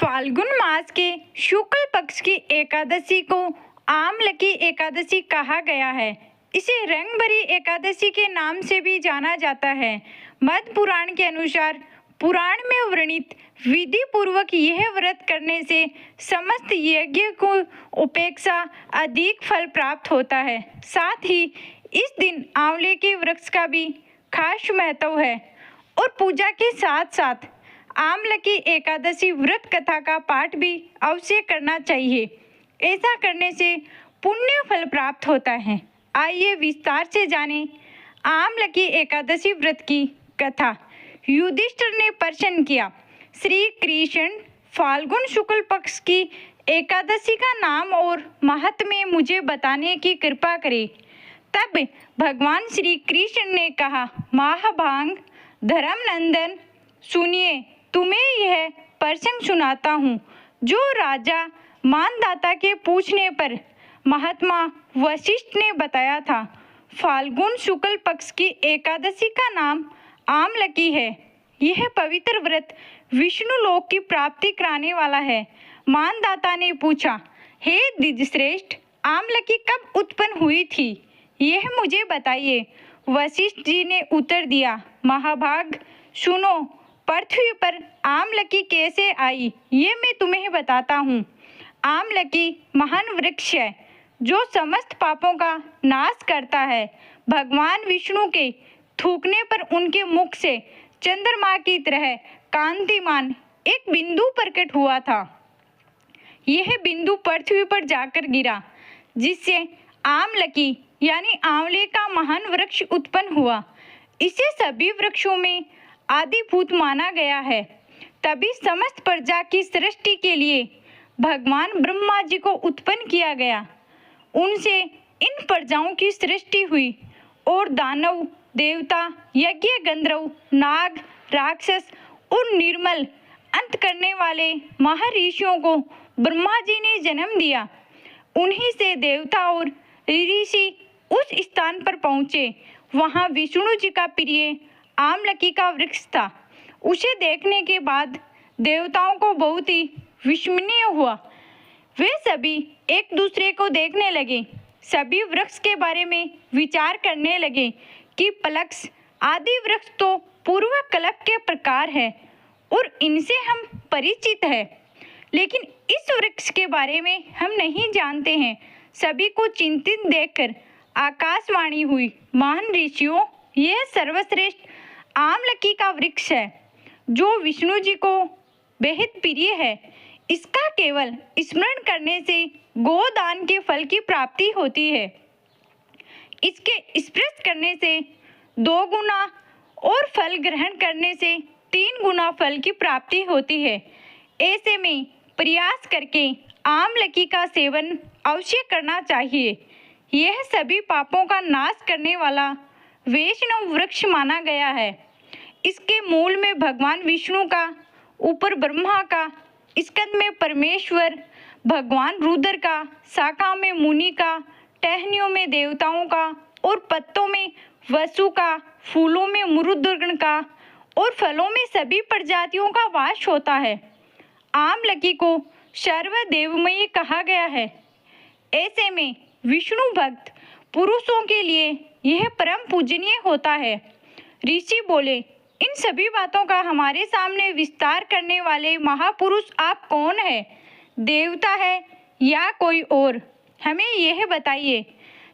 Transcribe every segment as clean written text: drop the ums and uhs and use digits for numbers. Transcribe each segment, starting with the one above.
फाल्गुन मास के शुक्ल पक्ष की एकादशी को आमलकी एकादशी कहा गया है। इसे रंग भरी एकादशी के नाम से भी जाना जाता है। मध्य पुराण के अनुसार पुराण में वर्णित विधि पूर्वक यह व्रत करने से समस्त यज्ञ को उपेक्षा अधिक फल प्राप्त होता है। साथ ही इस दिन आंवले के वृक्ष का भी खास महत्व है और पूजा के साथ साथ आमलकी एकादशी व्रत कथा का पाठ भी अवश्य करना चाहिए। ऐसा करने से पुण्य फल प्राप्त होता है। आइए विस्तार से जानें आमलकी एकादशी व्रत की कथा। युधिष्ठिर ने प्रश्न किया, श्री कृष्ण, फाल्गुन शुक्ल पक्ष की एकादशी का नाम और महात्म्य मुझे बताने की कृपा करें। तब भगवान श्री कृष्ण ने कहा, महाभाग धर्मनंदन, सुनिए, तुम्हें यह प्रसंग सुनाता हूँ जो राजा मानदाता के पूछने पर महात्मा वशिष्ठ ने बताया था। फाल्गुन शुक्ल पक्ष की एकादशी का नाम आमलकी है। यह पवित्र व्रत विष्णु लोक की प्राप्ति कराने वाला है। मानदाता ने पूछा, हे द्विजश्रेष्ठ, आमलकी कब उत्पन्न हुई थी, यह मुझे बताइए। वशिष्ठ जी ने उत्तर दिया, महाभाग सुनो, पृथ्वी पर आमलकी कैसे आई ये मैं तुम्हें बताता हूँ। आमलकी महान वृक्ष है जो समस्त पापों का नाश करता है। भगवान विष्णु के थूकने पर उनके मुख से चंद्रमा की तरह कांतिमान एक बिंदु प्रकट हुआ था। यह बिंदु पृथ्वी पर जाकर गिरा, जिससे आमलकी यानी आंवले का महान वृक्ष उत्पन्न हुआ। इसे सभी वृक्षों में आदिभूत माना गया है। तभी समस्त प्रजा की सृष्टि के लिए भगवान ब्रह्मा जी को उत्पन्न किया गया। उनसे इन प्रजाओं की सृष्टि हुई और दानव, देवता, यज्ञ, गंधर्व, नाग, राक्षस और निर्मल अंत करने वाले महर्षियों को ब्रह्मा जी ने जन्म दिया। उन्हीं से देवता और ऋषि उस स्थान पर पहुँचे। वहाँ विष्णु जी का प्रिय आमलकी का वृक्ष था। उसे देखने के बाद देवताओं को बहुत ही विस्मय हुआ। वे सभी एक दूसरे को देखने लगे। सभी वृक्ष के बारे में विचार करने लगे कि पलक्ष आदि वृक्ष तो पूर्व कल्प के प्रकार है और इनसे हम परिचित है, लेकिन इस वृक्ष के बारे में हम नहीं जानते हैं। सभी को चिंतित देखकर आकाशवाणी हुई, महान ऋषियों, यह सर्वश्रेष्ठ आमलकी का वृक्ष है जो विष्णु जी को बेहद प्रिय है। इसका केवल स्मरण करने से गोदान के फल की प्राप्ति होती है। इसके स्पर्श करने से 2 गुना और फल ग्रहण करने से 3 गुना फल की प्राप्ति होती है। ऐसे में प्रयास करके आमलकी का सेवन अवश्य करना चाहिए। यह सभी पापों का नाश करने वाला वैष्णव वृक्ष माना गया है। इसके मूल में भगवान विष्णु का, ऊपर ब्रह्मा का, स्कंद में परमेश्वर, भगवान रुद्र का, शाखा में मुनि का, टहनियों में देवताओं का और पत्तों में वसु का, फूलों में मरुदगण का और फलों में सभी प्रजातियों का वास होता है। आमलकी को सर्वदेवमयी कहा गया है। ऐसे में विष्णु भक्त पुरुषों के लिए यह परम पूजनीय होता है। ऋषि बोले, इन सभी बातों का हमारे सामने विस्तार करने वाले महापुरुष आप कौन है? देवता है या कोई और? हमें यह बताइए।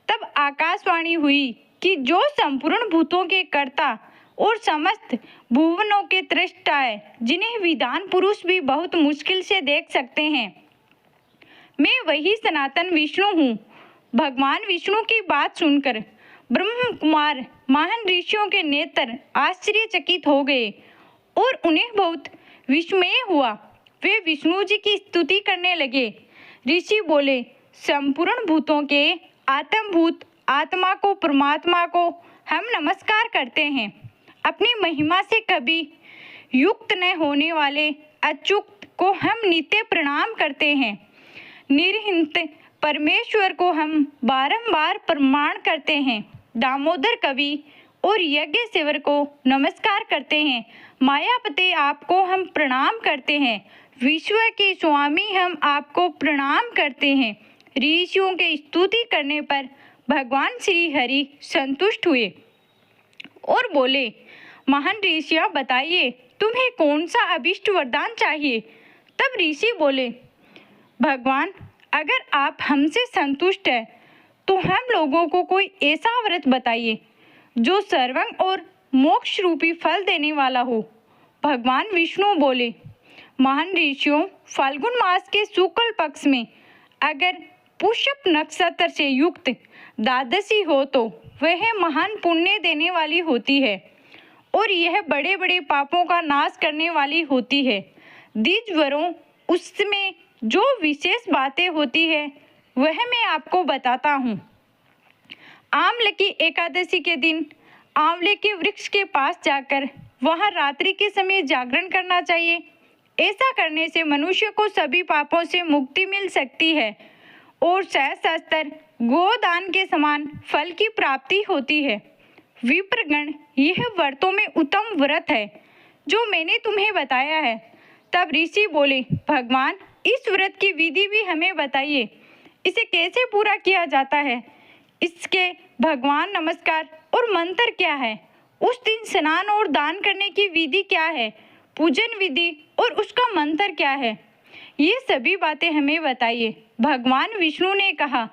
तब आकाशवाणी हुई कि जो संपूर्ण भूतों के कर्ता और समस्त भुवनों के दृष्टा है, जिन्हें विद्वान पुरुष भी बहुत मुश्किल से देख सकते हैं, मैं वही सनातन विष्णु हूँ। भगवान विष्णु की बात सुनकर ब्रह्म कुमार महान ऋषियों के नेत्र आश्चर्यचकित हो गए और उन्हें बहुत विस्मय हुआ। वे विष्णु जी की स्तुति करने लगे। ऋषि बोले, संपूर्ण भूतों के आत्मभूत आत्मा को, परमात्मा को हम नमस्कार करते हैं। अपनी महिमा से कभी युक्त न होने वाले अच्युत को हम नित्य प्रणाम करते हैं। निर्हित परमेश्वर को हम बारंबार प्रणाम करते हैं। दामोदर कवि और यज्ञ सेवर को नमस्कार करते हैं। मायापते आपको हम प्रणाम करते हैं। विश्व के स्वामी हम आपको प्रणाम करते हैं। ऋषियों के स्तुति करने पर भगवान श्री हरि संतुष्ट हुए और बोले, महान ऋषियों बताइए तुम्हें कौन सा अभिष्ट वरदान चाहिए। तब ऋषि बोले, भगवान अगर आप हमसे संतुष्ट हैं तो हम लोगों को कोई ऐसा व्रत बताइए जो सर्वंग और मोक्ष रूपी फल देने वाला हो। भगवान विष्णु बोले, महान ऋषियों फाल्गुन मास के शुक्ल पक्ष में अगर पुष्प नक्षत्र से युक्त द्वादशी हो तो वह महान पुण्य देने वाली होती है और यह बड़े बड़े पापों का नाश करने वाली होती है। द्विजवरों उसमें जो विशेष बातें होती है वह मैं आपको बताता हूँ। आंवले की एकादशी के दिन आंवले के वृक्ष के पास जाकर वहाँ रात्रि के समय जागरण करना चाहिए। ऐसा करने से मनुष्य को सभी पापों से मुक्ति मिल सकती है और सहस्त्र गोदान के समान फल की प्राप्ति होती है। विप्रगण यह व्रतों में उत्तम व्रत है जो मैंने तुम्हें बताया है। तब ऋषि बोले, भगवान इस व्रत की विधि भी हमें बताइए, इसे कैसे पूरा किया जाता है, इसके भगवान नमस्कार और मंत्र क्या है, उस दिन स्नान और दान करने की विधि क्या है, पूजन विधि और उसका मंत्र क्या है, ये सभी बातें हमें बताइए। भगवान विष्णु ने कहा,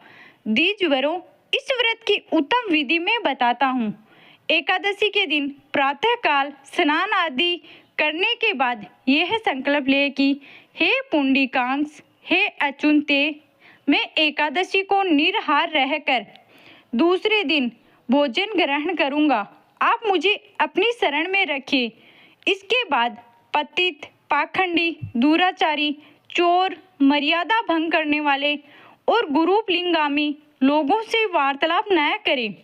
द्विजवरों इस व्रत की उत्तम विधि मैं बताता हूँ। एकादशी के दिन प्रातःकाल स्नान आदि करने के बाद यह संकल्प ले कि हे पुंडीकांश, हे अच्युते, मैं एकादशी को निराहार रहकर दूसरे दिन भोजन ग्रहण करूँगा। आप मुझे अपनी शरण में रखिए। इसके बाद पतित, पाखंडी, दुराचारी, चोर, मर्यादा भंग करने वाले और गुरूपलिंगामी लोगों से वार्तालाप न करें।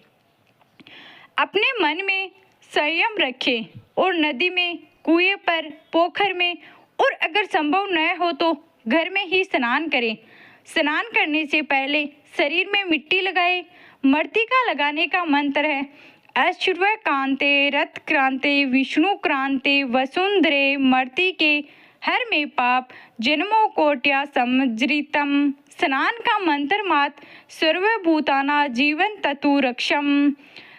अपने मन में संयम रखें और नदी में, कुएं पर, पोखर में और अगर संभव न हो तो घर में ही स्नान करें। स्नान करने से पहले शरीर में मिट्टी लगाए। मृत्तिका लगाने का मंत्र है, अश्वकांते रथक्रांते विष्णु क्रांते वसुंधरे मर्तिके हर में पाप जन्मों कोट्या समज्रितम। स्नान का मंत्र मात सर्वभूताना जीवन ततु रक्षम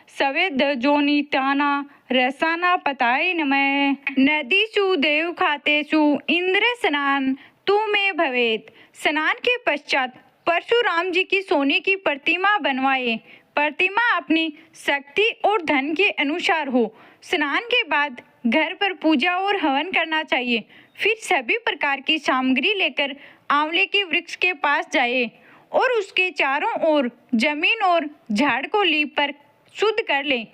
सवेद जोनिताना रसाना पताय नमः। नदीषु देव खातेषु इंद्र स्नान तू में भवेत। स्नान के पश्चात परशुराम जी की सोने की प्रतिमा बनवाए। प्रतिमा अपनी शक्ति और धन के अनुसार हो। स्नान के बाद घर पर पूजा और हवन करना चाहिए। फिर सभी प्रकार की सामग्री लेकर आंवले के वृक्ष के पास जाए और उसके चारों ओर जमीन और झाड़ को लीप पर शुद्ध कर लें।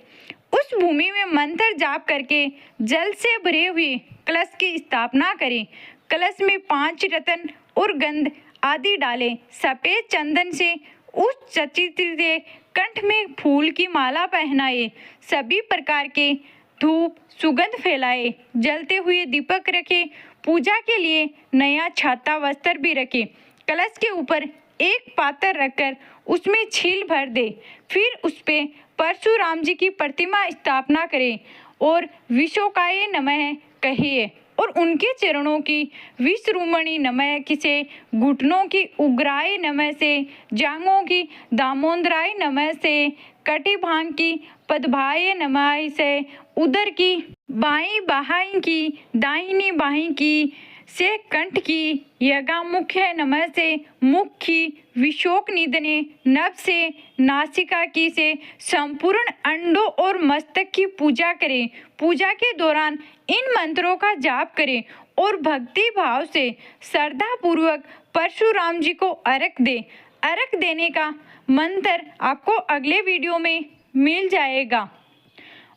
उस भूमि में मंत्र जाप करके जल से भरे हुए कलश की स्थापना करें। कलश में 5 रत्न और गंध आदि डालें। सफेद चंदन से उस चचित्र कंठ में फूल की माला पहनाए। सभी प्रकार के धूप सुगंध फैलाए। जलते हुए दीपक रखे। पूजा के लिए नया छाता वस्त्र भी रखे। कलश के ऊपर एक पात्र रखकर उसमें छील भर दे। फिर उस पे परशुराम जी की प्रतिमा स्थापना करें और विशोकाय नमः कहिए और उनके चरणों की विश्रुमणि नमः से, घुटनों की उग्राय नमः से, जांघों की दामोदराय नमः से, कटिभांग की पदभाय नमः से, उदर की बाई बाहाई की, दाहिनी बाही की से, कंठ की यज्ञामुख्य नमः से, मुख की विशोक निधने नभ से, नासिका की से, संपूर्ण अंडों और मस्तक की पूजा करें। पूजा के दौरान इन मंत्रों का जाप करें और भक्ति भाव से श्रद्धा पूर्वक परशुराम जी को अर्घ दें। अर्घ देने का मंत्र आपको अगले वीडियो में मिल जाएगा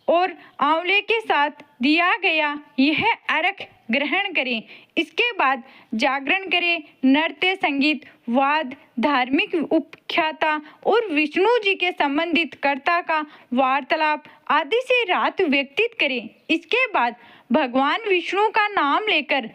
और आंवले के साथ दिया गया यह अर्घ ग्रहण करें। इसके बाद जागरण करें। नृत्य, संगीत, वाद, धार्मिक उपख्याता और विष्णु जी के संबंधित कर्ता का वार्तालाप आदि से रात व्यतीत करें। इसके बाद भगवान विष्णु का नाम लेकर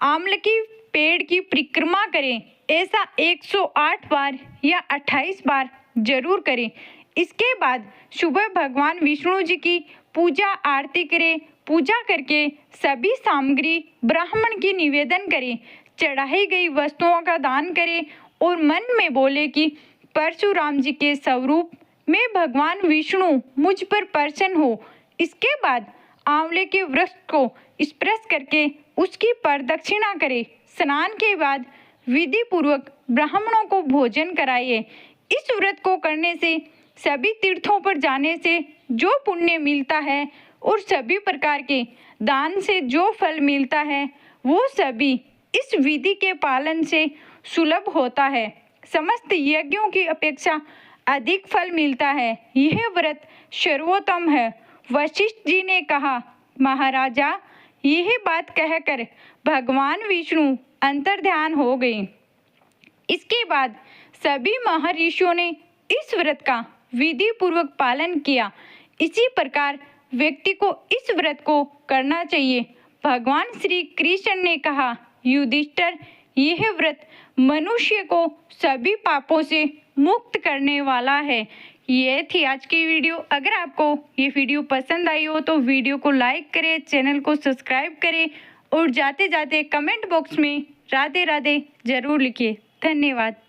आंवले की पेड़ की परिक्रमा करें। ऐसा 108 बार या 28 बार जरूर करें। इसके बाद सुबह भगवान विष्णु जी की पूजा आरती करें। पूजा करके सभी सामग्री ब्राह्मण की निवेदन करें, चढ़ाई गई वस्तुओं का दान करें और मन में बोले कि परशुराम जी के स्वरूप में भगवान विष्णु मुझ पर प्रसन्न हो। इसके बाद आंवले के वृक्ष को स्पर्श करके उसकी प्रदक्षिणा करें। स्नान के बाद विधि पूर्वक ब्राह्मणों को भोजन कराइए। इस व्रत को करने से सभी तीर्थों पर जाने से जो पुण्य मिलता है और सभी प्रकार के दान से जो फल मिलता है वो सभी इस विधि के पालन से सुलभ होता है। समस्त यज्ञों की अपेक्षा अधिक फल मिलता है। यह व्रत सर्वोत्तम है। वशिष्ठ जी ने कहा, महाराजा, यह बात कहकर भगवान विष्णु अंतर्ध्यान हो गए। इसके बाद सभी महर्षियों ने इस व्रत का विधि पूर्वक पालन किया। इसी प्रकार व्यक्ति को इस व्रत को करना चाहिए। भगवान श्री कृष्ण ने कहा, युधिष्ठिर, यह व्रत मनुष्य को सभी पापों से मुक्त करने वाला है। ये थी आज की वीडियो। अगर आपको ये वीडियो पसंद आई हो तो वीडियो को लाइक करें, चैनल को सब्सक्राइब करें और जाते जाते कमेंट बॉक्स में राधे राधे जरूर लिखिए। धन्यवाद।